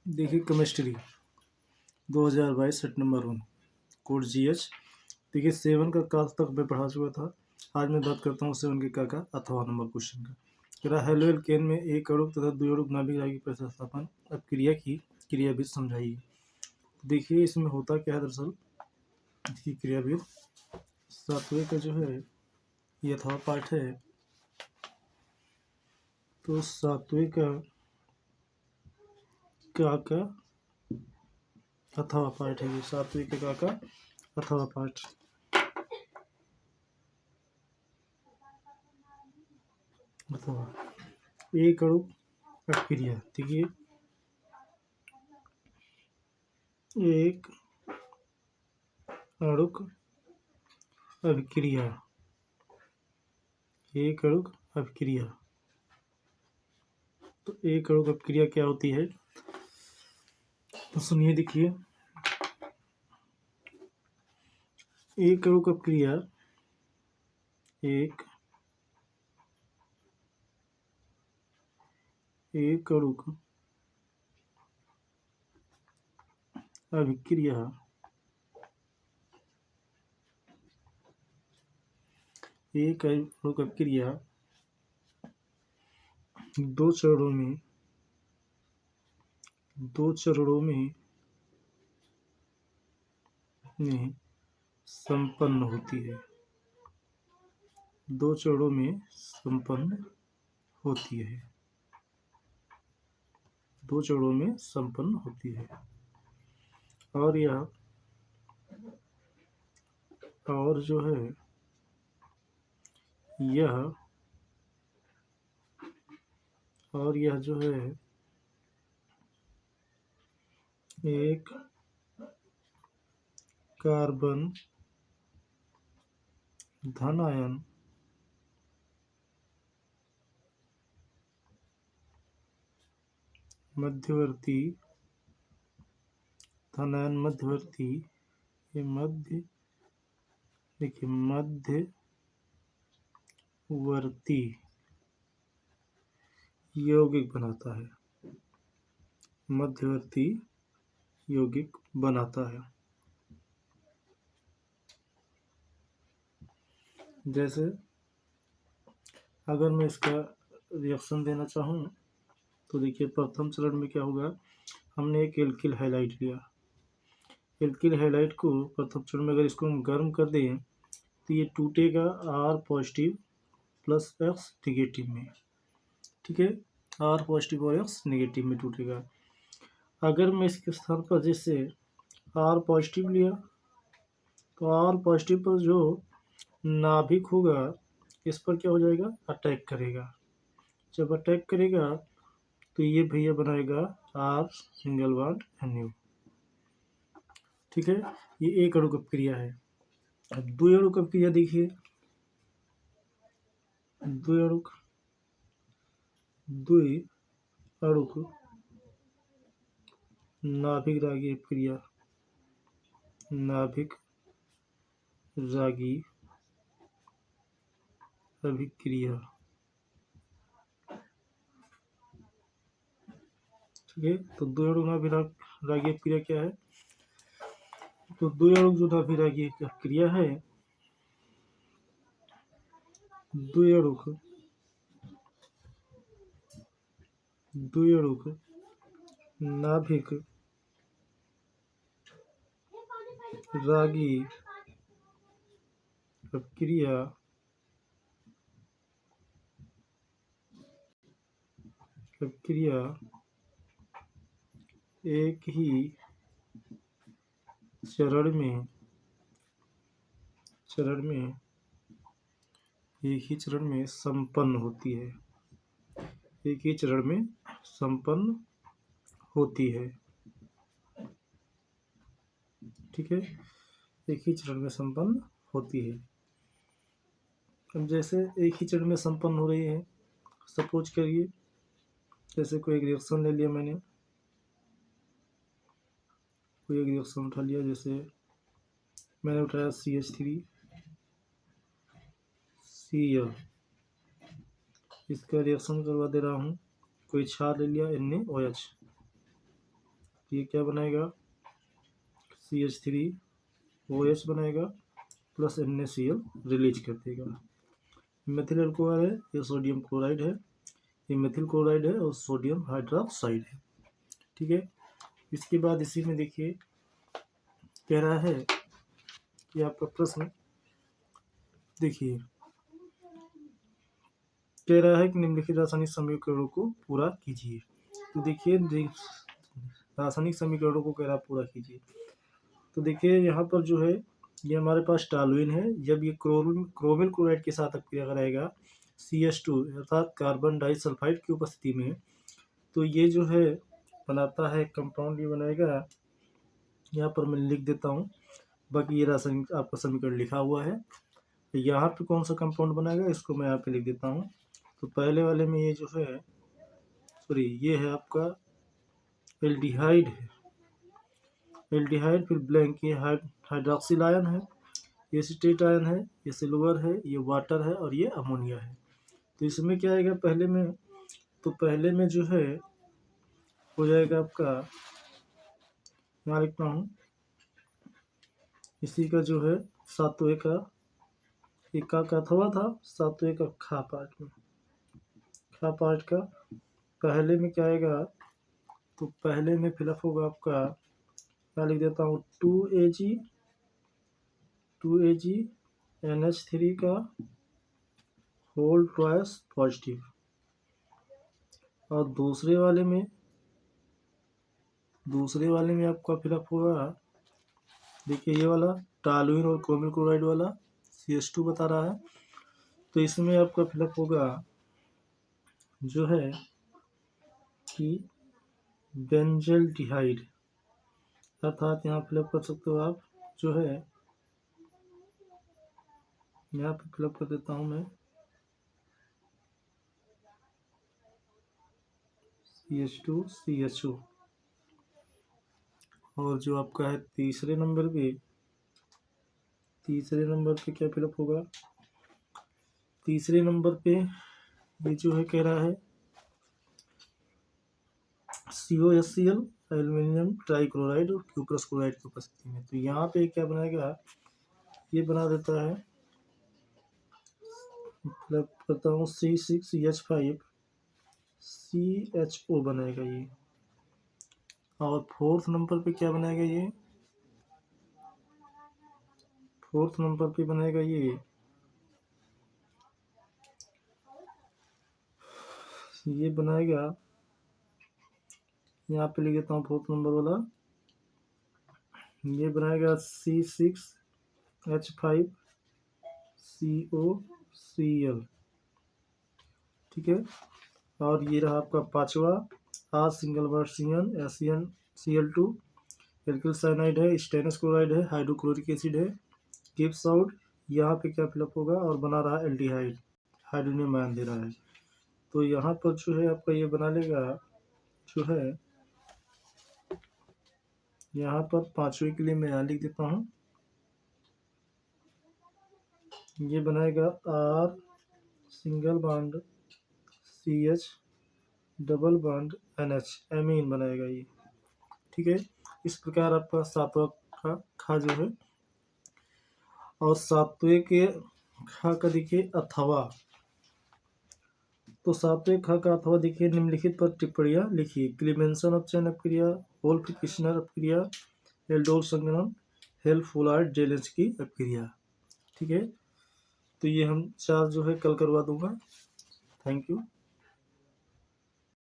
देखिए chemistry 2022 set number 1 code GH। देखिए 7 का काल तक मैं पढ़ा चुका था। आज मैं बात करता हूँ 7 के का अथवा नंबर क्वेश्चन का। कह रहा हेलो एल्केन में एक अणु तथा द्विअणु नाभिक रागी प्रतिस्थापन अब क्रिया की क्रियाविधि समझाइए। देखिए इसमें होता क्या है, दरअसल इसकी क्रियाविधि सातवें का जो है ये अथवा पाठ है। तो सातवें का अथवा पाठ है, ये सातवें के का अथवा पाठ। अथवा एक अणु अभिक्रिया, देखिए एक अणुक अभिक्रिया, एक अणुक अभिक्रिया। तो एक अणुक अभिक्रिया क्या होती है तो सुनिए। देखिए एक अणुक अभिक्रिया एक अणुक अभिक्रिया एक अणुक अभिक्रिया दो चरणों में संपन्न होती है। दो चरणों में संपन्न होती है। दो चरणों में संपन्न होती है। और जो है यह जो है एक कार्बन धन आयन मध्यवर्ती मध्यवर्ती यौगिक बनाता है। मध्यवर्ती यौगिक बनाता है। जैसे अगर मैं इसका रिएक्शन देना चाहूँ तो देखिए प्रथम चरण में क्या होगा, हमने एक एल्किल हाइलाइट लिया। एल्किल हाइलाइट को प्रथम चरण में अगर इसको हम गर्म कर दें तो ये टूटेगा R positive plus X negative में। ठीक है, R पॉजिटिव और X निगेटिव में टूटेगा। अगर मैं इसके स्थान पर जैसे R पॉजिटिव लिया तो R पॉजिटिव पर जो नाभिक होगा इस पर क्या हो जाएगा, अटैक करेगा। जब अटैक करेगा तो ये भैया बनाएगा R सिंगल बॉन्ड NU। ठीक है, ये एक अणुक अभिक्रिया है। अब द्विअणुक अभिक्रिया देखिए, द्विअणुक नाभिक रागी अभिक्रिया, नाभिक रागी अभिक्रिया। ठीक है, तो द्विअणुक नाभिक रागी अभिक्रिया क्या है, तो द्विअणुक जो नाभिक रागी अभिक्रिया है, द्विअणुक नाभिक रागी अभिक्रिया एक ही चरण में संपन्न होती है। एक ही चरण में संपन्न होती है। ठीक है, एक ही चरण में संपन्न होती है। अब जैसे एक ही चरण में संपन्न हो रही है, सपोज करिए जैसे कोई एक रिएक्शन ले लिया मैंने, कोई एक रिएक्शन उठा लिया। जैसे मैंने उठाया CH3Cl, इसका रिएक्शन करवा दे रहा हूँ। कोई क्षार ले लिया NaOH, तो ये क्या बनाएगा, CH3OH बनाएगा प्लस NaCl रिलीज कर देगा। मेथिल अल्कोहल है, ये सोडियम क्लोराइड है, ये मेथिल क्लोराइड है और सोडियम हाइड्रोक्साइड है। ठीक है, इसके बाद इसी में देखिए कह रहा है कि आपका प्रश्न देखिए, कह रहा है कि निम्नलिखित रासायनिक समीकरणों को पूरा कीजिए। तो देखिए रासायनिक समीकरणों को कह रहा पूरा कीजिए। तो देखिए यहाँ पर जो है ये हमारे पास टॉलुइन है, जब ये क्रोमिल क्लोराइड के साथ अभिक्रिया कराएगा CH2 अर्थात कार्बन डाइसल्फाइड की उपस्थिति में, तो ये जो है बनाता है कंपाउंड, ये बनाएगा, यहाँ पर मैं लिख देता हूँ, बाकी ये रासायनिक आपका समीकरण लिखा हुआ है। यहाँ पे कौन सा कंपाउंड बनाएगा इसको मैं यहाँ पे लिख देता हूँ। तो पहले वाले में ये जो है, सॉरी ये है आपका एल्डिहाइड है, एल्डिहाइड, फिर ब्लैंक ये हाइड्रोक्सिल आयन है, ये एसीटेट आयन है, ये सिल्वर है, ये वाटर है और ये अमोनिया है। तो इसमें क्या आएगा पहले में, तो पहले में जो है हो जाएगा आपका, यहाँ लिखता हूँ, इसी का जो है सातवें का एक का अथवा था, सातवें का खा पार्ट में, खा पार्ट का पहले में क्या आएगा, तो पहले में फिलअप होगा आपका, क्या लिख देता हूँ, 2Ag NH3 का होल ट्वाइस पॉजिटिव, और दूसरे वाले में आपका फिलअप होगा, देखिए ये वाला टॉलुइन और क्रोमिल क्लोराइड वाला CH2 बता रहा है, तो इसमें आपका फिलअप होगा जो है कि बेंजल्डिहाइड, अर्थात यहाँ फिलअप कर सकते हो आप, जो है यहाँ पे फिलअप कर देता हूँ मैं, CH2CHO, और जो आपका है तीसरे नंबर पे क्या फिलअप होगा, तीसरे नंबर पे ये जो है कह रहा है COHCl एल्यूमिनियम ट्राइक्लोराइड और क्यूप्रस क्लोराइड की उपस्थिति में। तो यहाँ पे क्या बनाएगा, ये बना देता है, मतलब करता हूँ C6CH5CHO बनाएगा ये, और फोर्थ नंबर पे क्या बनाएगा, ये फोर्थ नंबर पे बनाएगा ये बनाएगा, यहाँ पे लिख देता हूँ फोर्थ नंबर वाला, ये बनाएगा C6H5COCl। ठीक है, और ये रहा आपका पांचवा, R single bond CnCl2, alkyl cyanide है, स्टेनस क्लोराइड है, हाइड्रोक्लोरिक एसिड है, गिब्स आउट, यहाँ पे क्या फिलअप होगा, और बना रहा एल्डिहाइड, हाइड्रोनियम आयन दे रहा है। तो यहाँ पर जो है आपका ये बना लेगा, जो है यहाँ पर पांचवें के लिए मैं यहाँ लिख देता हूँ, ये बनाएगा R single bond CH double bond NH, amine बनाएगा ये। ठीक है, इस प्रकार आपका सातवां खा जो है, और सातवें के खा का देखिए अथवा, तो सातवें खा का अथवा देखिए, निम्नलिखित पर टिप्पणियाँ लिखिए, क्लीमेंसन अपचयन अपक्रिया, वोल्फ किश्नर अपक्रिया, एल्डोल संगमन, हेल्फुलार्ड जेलेंस्की अपक्रिया। ठीक है, तो ये हम चार जो है कल करवा दूंगा। Thank you.